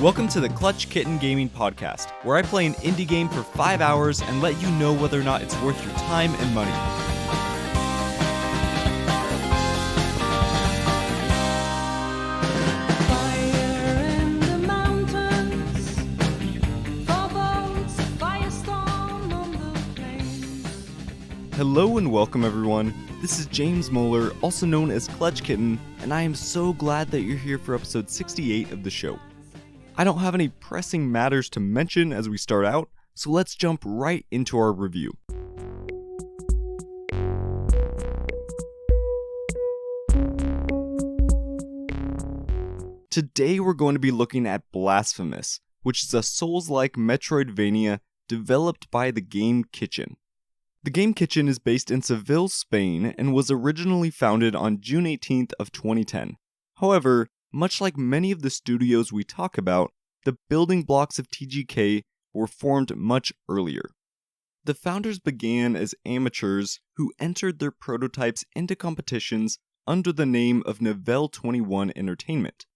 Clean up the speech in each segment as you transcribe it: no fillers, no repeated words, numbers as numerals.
Welcome to the klutchkittengaming podcast, where I play an indie game for 5 hours and let you know whether or not it's worth your time and money. Hello and welcome everyone. This is James Moeller, also known as Clutch Kitten, and I am so glad that you're here for episode 68 of the show. I don't have any pressing matters to mention as we start out, so let's jump right into our review. Today we're going to be looking at Blasphemous, which is a Souls-like Metroidvania developed by the Game Kitchen. The Game Kitchen is based in Seville, Spain, and was originally founded on June 18th of 2010. However, much like many of the studios we talk about, the building blocks of TGK were formed much earlier. The founders began as amateurs who entered their prototypes into competitions under the name of Novell 21 Entertainment.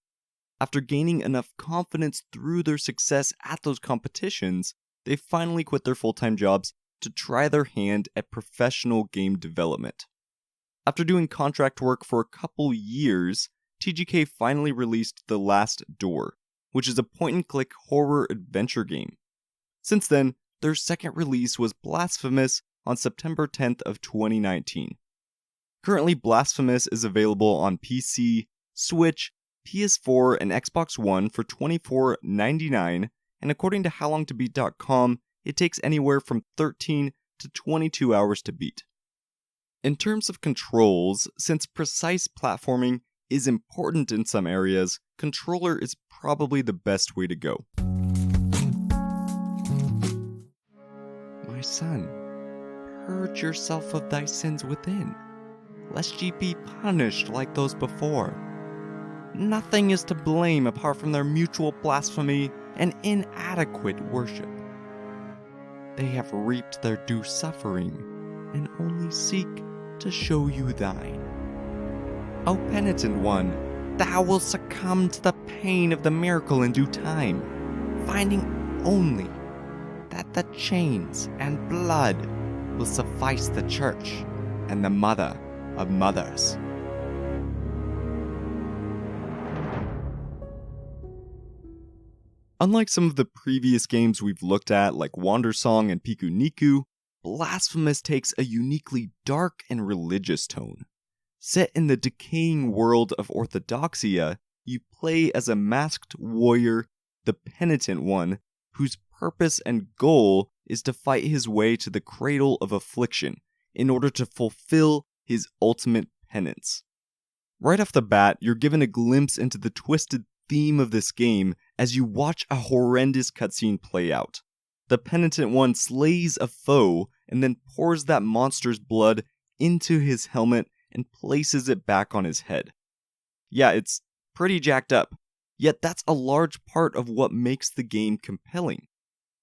After gaining enough confidence through their success at those competitions, they finally quit their full-time jobs to try their hand at professional game development. After doing contract work for a couple years, TGK finally released The Last Door, which is a point-and-click horror adventure game. Since then, their second release was Blasphemous on September 10th of 2019. Currently, Blasphemous is available on PC, Switch, PS4, and Xbox One for $24.99, and according to HowLongToBeat.com, it takes anywhere from 13 to 22 hours to beat. In terms of controls, since precise platforming is important in some areas, controller is probably the best way to go. My son, purge yourself of thy sins within, lest ye be punished like those before. Nothing is to blame apart from their mutual blasphemy and inadequate worship. They have reaped their due suffering, and only seek to show you thine. O penitent one, thou wilt succumb to the pain of the miracle in due time, finding only that the chains and blood will suffice the church and the mother of mothers. Unlike some of the previous games we've looked at, like Wandersong and Piku Niku, Blasphemous takes a uniquely dark and religious tone. Set in the decaying world of Orthodoxia, you play as a masked warrior, the Penitent One, whose purpose and goal is to fight his way to the cradle of affliction in order to fulfill his ultimate penance. Right off the bat, you're given a glimpse into the twisted theme of this game as you watch a horrendous cutscene play out. The Penitent One slays a foe and then pours that monster's blood into his helmet and places it back on his head. Yeah, it's pretty jacked up, yet that's a large part of what makes the game compelling.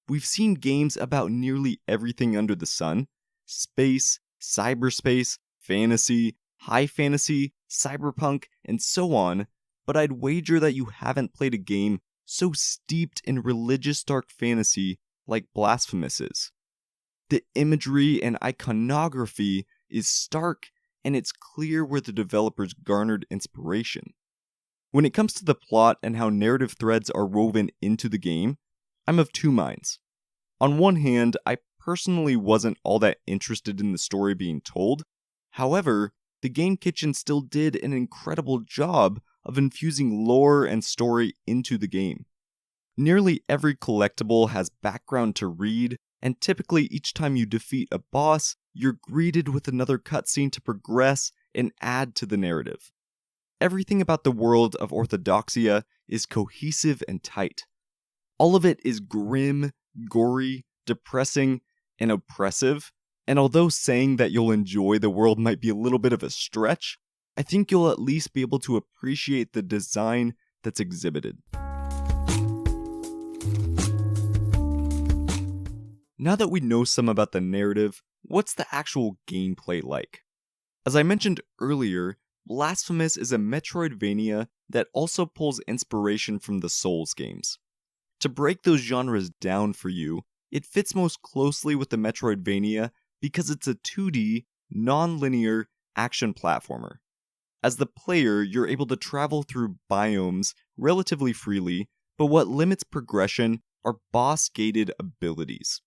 We've seen games about nearly everything under the sun: space, cyberspace, fantasy, high fantasy, cyberpunk, and so on, but I'd wager that you haven't played a game so steeped in religious dark fantasy like Blasphemous is. The imagery and iconography is stark, and it's clear where the developers garnered inspiration. When it comes to the plot and how narrative threads are woven into the game, I'm of two minds. On one hand, I personally wasn't all that interested in the story being told. However, the Game Kitchen still did an incredible job of infusing lore and story into the game. Nearly every collectible has background to read, and typically each time you defeat a boss, you're greeted with another cutscene to progress and add to the narrative. Everything about the world of Orthodoxia is cohesive and tight. All of it is grim, gory, depressing, and oppressive, and although saying that you'll enjoy the world might be a little bit of a stretch, I think you'll at least be able to appreciate the design that's exhibited. Now that we know some about the narrative, what's the actual gameplay like? As I mentioned earlier, Blasphemous is a Metroidvania that also pulls inspiration from the Souls games. To break those genres down for you, it fits most closely with the Metroidvania because it's a 2D, non-linear action platformer. As the player, you're able to travel through biomes relatively freely, but what limits progression are boss-gated abilities.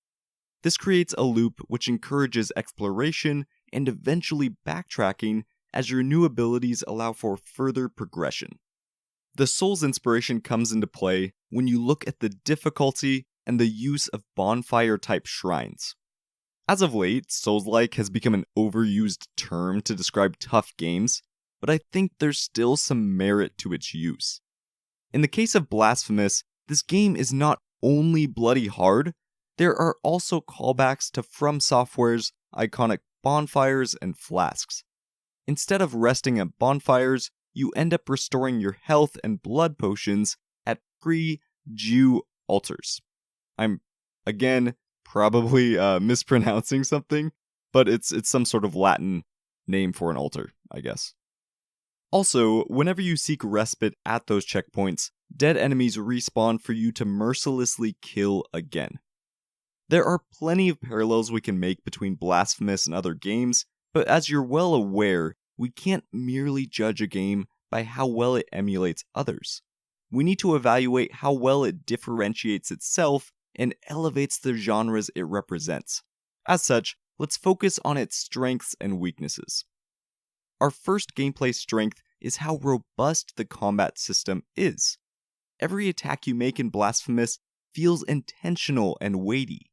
This creates a loop which encourages exploration and eventually backtracking as your new abilities allow for further progression. The Souls inspiration comes into play when you look at the difficulty and the use of bonfire-type shrines. As of late, Souls-like has become an overused term to describe tough games, but I think there's still some merit to its use. In the case of Blasphemous, this game is not only bloody hard, there are also callbacks to From Software's iconic bonfires and flasks. Instead of resting at bonfires, you end up restoring your health and blood potions at pre-Jew altars. I'm, again, probably mispronouncing something, but it's some sort of Latin name for an altar, I guess. Also, whenever you seek respite at those checkpoints, dead enemies respawn for you to mercilessly kill again. There are plenty of parallels we can make between Blasphemous and other games, but as you're well aware, we can't merely judge a game by how well it emulates others. We need to evaluate how well it differentiates itself and elevates the genres it represents. As such, let's focus on its strengths and weaknesses. Our first gameplay strength is how robust the combat system is. Every attack you make in Blasphemous feels intentional and weighty.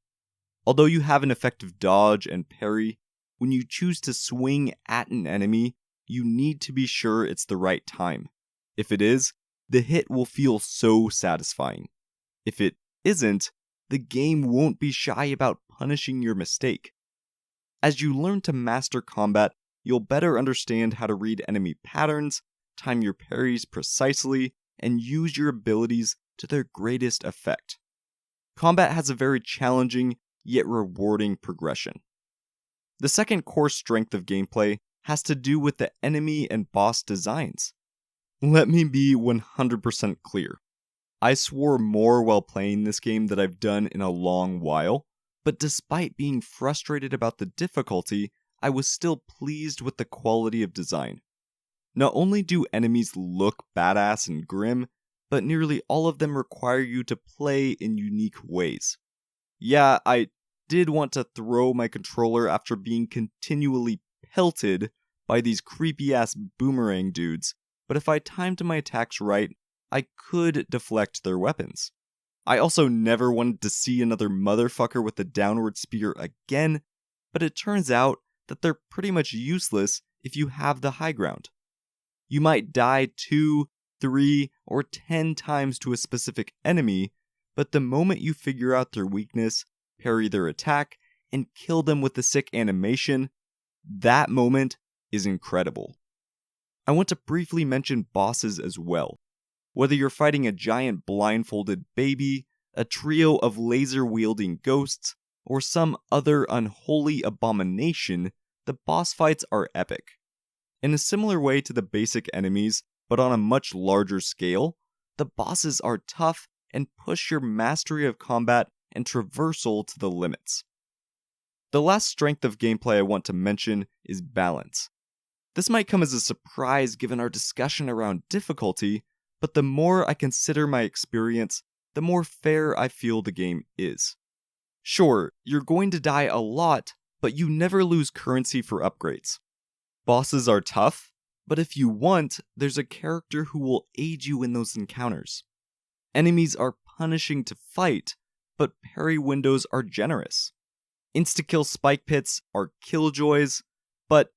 Although you have an effective dodge and parry, when you choose to swing at an enemy, you need to be sure it's the right time. If it is, the hit will feel so satisfying. If it isn't, the game won't be shy about punishing your mistake. As you learn to master combat, you'll better understand how to read enemy patterns, time your parries precisely, and use your abilities to their greatest effect. Combat has a very challenging, yet rewarding progression. The second core strength of gameplay has to do with the enemy and boss designs. Let me be 100% clear. I swore more while playing this game than I've done in a long while, but despite being frustrated about the difficulty, I was still pleased with the quality of design. Not only do enemies look badass and grim, but nearly all of them require you to play in unique ways. Yeah, I did want to throw my controller after being continually pelted by these creepy-ass boomerang dudes, but if I timed my attacks right, I could deflect their weapons. I also never wanted to see another motherfucker with a downward spear again, but it turns out that they're pretty much useless if you have the high ground. You might die 2, 3, or 10 times to a specific enemy, but the moment you figure out their weakness, parry their attack, and kill them with the sick animation, that moment is incredible. I want to briefly mention bosses as well. Whether you're fighting a giant blindfolded baby, a trio of laser-wielding ghosts, or some other unholy abomination, the boss fights are epic. In a similar way to the basic enemies, but on a much larger scale, the bosses are tough and push your mastery of combat and traversal to the limits. The last strength of gameplay I want to mention is balance. This might come as a surprise given our discussion around difficulty, but the more I consider my experience, the more fair I feel the game is. Sure, you're going to die a lot, but you never lose currency for upgrades. Bosses are tough, but if you want, there's a character who will aid you in those encounters. Enemies are punishing to fight, but parry windows are generous. Insta-kill spike pits are killjoys, but...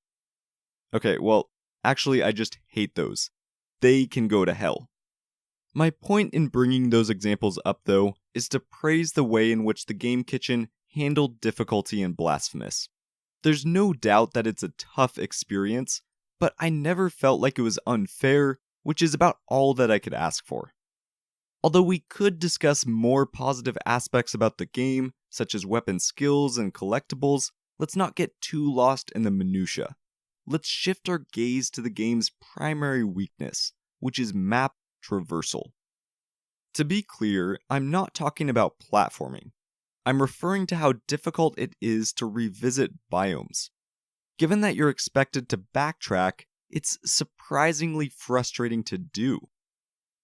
Okay, well, actually I just hate those. They can go to hell. My point in bringing those examples up, though, is to praise the way in which the Game Kitchen handled difficulty in Blasphemous. There's no doubt that it's a tough experience, but I never felt like it was unfair, which is about all that I could ask for. Although we could discuss more positive aspects about the game, such as weapon skills and collectibles, let's not get too lost in the minutiae. let's shift our gaze to the game's primary weakness, which is map traversal. To be clear, I'm not talking about platforming. I'm referring to how difficult it is to revisit biomes. Given that you're expected to backtrack, it's surprisingly frustrating to do.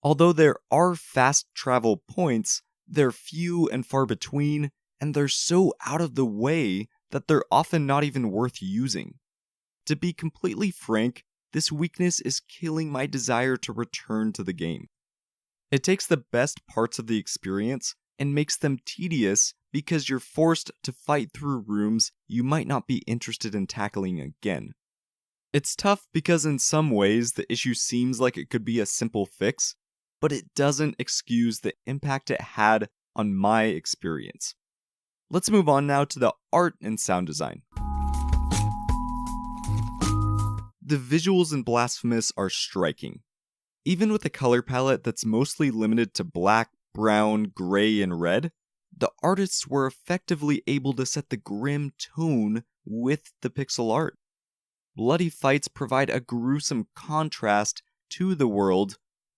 Although there are fast travel points, they're few and far between, and they're so out of the way that they're often not even worth using. To be completely frank, this weakness is killing my desire to return to the game. It takes the best parts of the experience and makes them tedious because you're forced to fight through rooms you might not be interested in tackling again. It's tough because in some ways the issue seems like it could be a simple fix, but it doesn't excuse the impact it had on my experience. Let's move on now to the art and sound design. The visuals in Blasphemous are striking. Even with a color palette that's mostly limited to black, brown, gray, and red, the artists were effectively able to set the grim tone with the pixel art. Bloody fights provide a gruesome contrast to the world,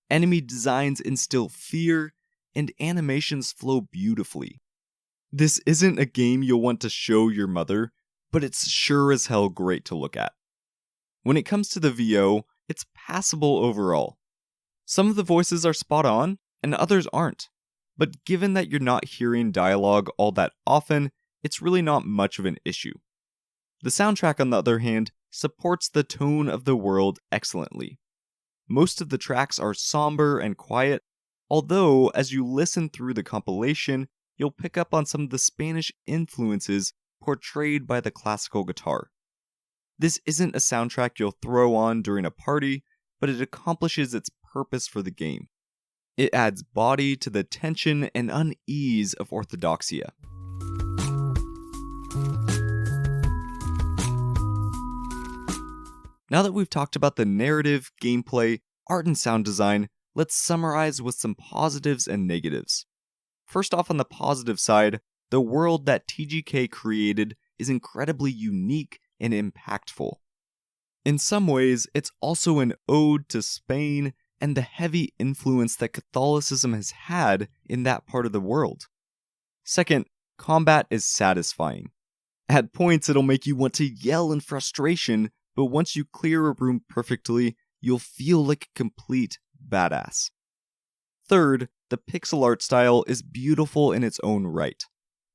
enemy designs instill fear, and animations flow beautifully. This isn't a game you'll want to show your mother, but it's sure as hell great to look at. When it comes to the VO, it's passable overall. Some of the voices are spot on, and others aren't. But given that you're not hearing dialogue all that often, it's really not much of an issue. The soundtrack, on the other hand, supports the tone of the world excellently. Most of the tracks are somber and quiet, although as you listen through the compilation, you'll pick up on some of the Spanish influences portrayed by the classical guitar. This isn't a soundtrack you'll throw on during a party, but it accomplishes its purpose for the game. It adds body to the tension and unease of Orthodoxia. Now that we've talked about the narrative, gameplay, art, and sound design, let's summarize with some positives and negatives. First off, on the positive side, the world that TGK created is incredibly unique and impactful. In some ways, it's also an ode to Spain and the heavy influence that Catholicism has had in that part of the world. Second, combat is satisfying. At points, it'll make you want to yell in frustration, but once you clear a room perfectly, you'll feel like a complete badass. Third, the pixel art style is beautiful in its own right.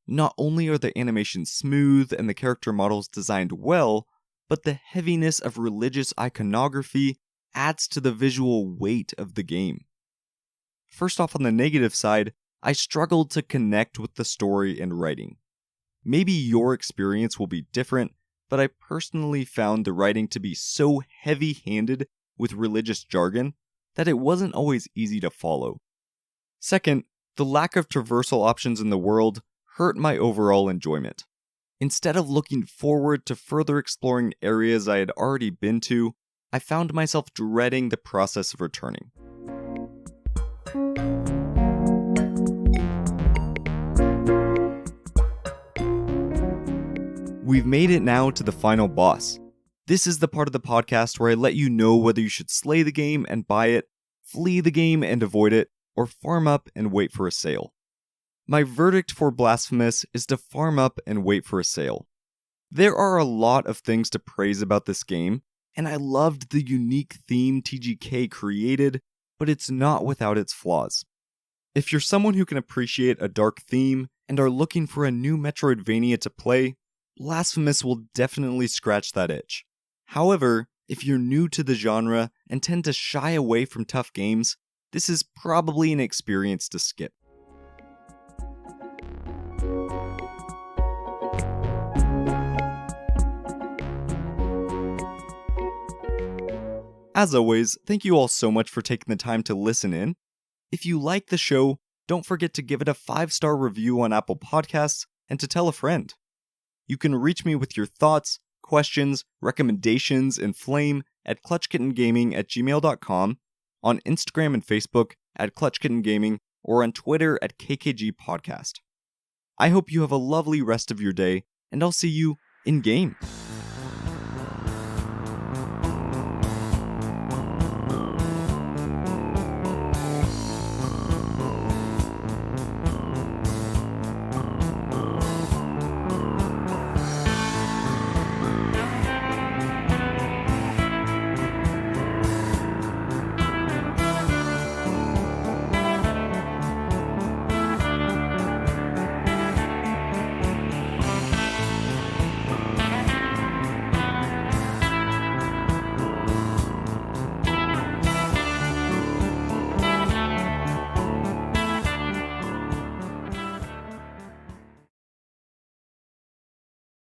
Not only are the animations smooth and the character models designed well, but the heaviness of religious iconography adds to the visual weight of the game. First off, on the negative side, I struggled to connect with the story and writing. Maybe your experience will be different, but I personally found the writing to be so heavy-handed with religious jargon that it wasn't always easy to follow. Second, the lack of traversal options in the world hurt my overall enjoyment. Instead of looking forward to further exploring areas I had already been to, I found myself dreading the process of returning. We've made it now to the final boss. This is the part of the podcast where I let you know whether you should slay the game and buy it, flee the game and avoid it, or farm up and wait for a sale. My verdict for Blasphemous is to farm up and wait for a sale. There are a lot of things to praise about this game, and I loved the unique theme TGK created, but it's not without its flaws. If you're someone who can appreciate a dark theme and are looking for a new Metroidvania to play, Blasphemous will definitely scratch that itch. However, if you're new to the genre and tend to shy away from tough games, this is probably an experience to skip. As always, thank you all so much for taking the time to listen in. If you like the show, don't forget to give it a 5-star review on Apple Podcasts and to tell a friend. You can reach me with your thoughts, questions, recommendations, and flame at klutchkittengaming@gmail.com, on Instagram and Facebook at klutchkittengaming, or on Twitter at kkgpodcast. I hope you have a lovely rest of your day, and I'll see you in-game.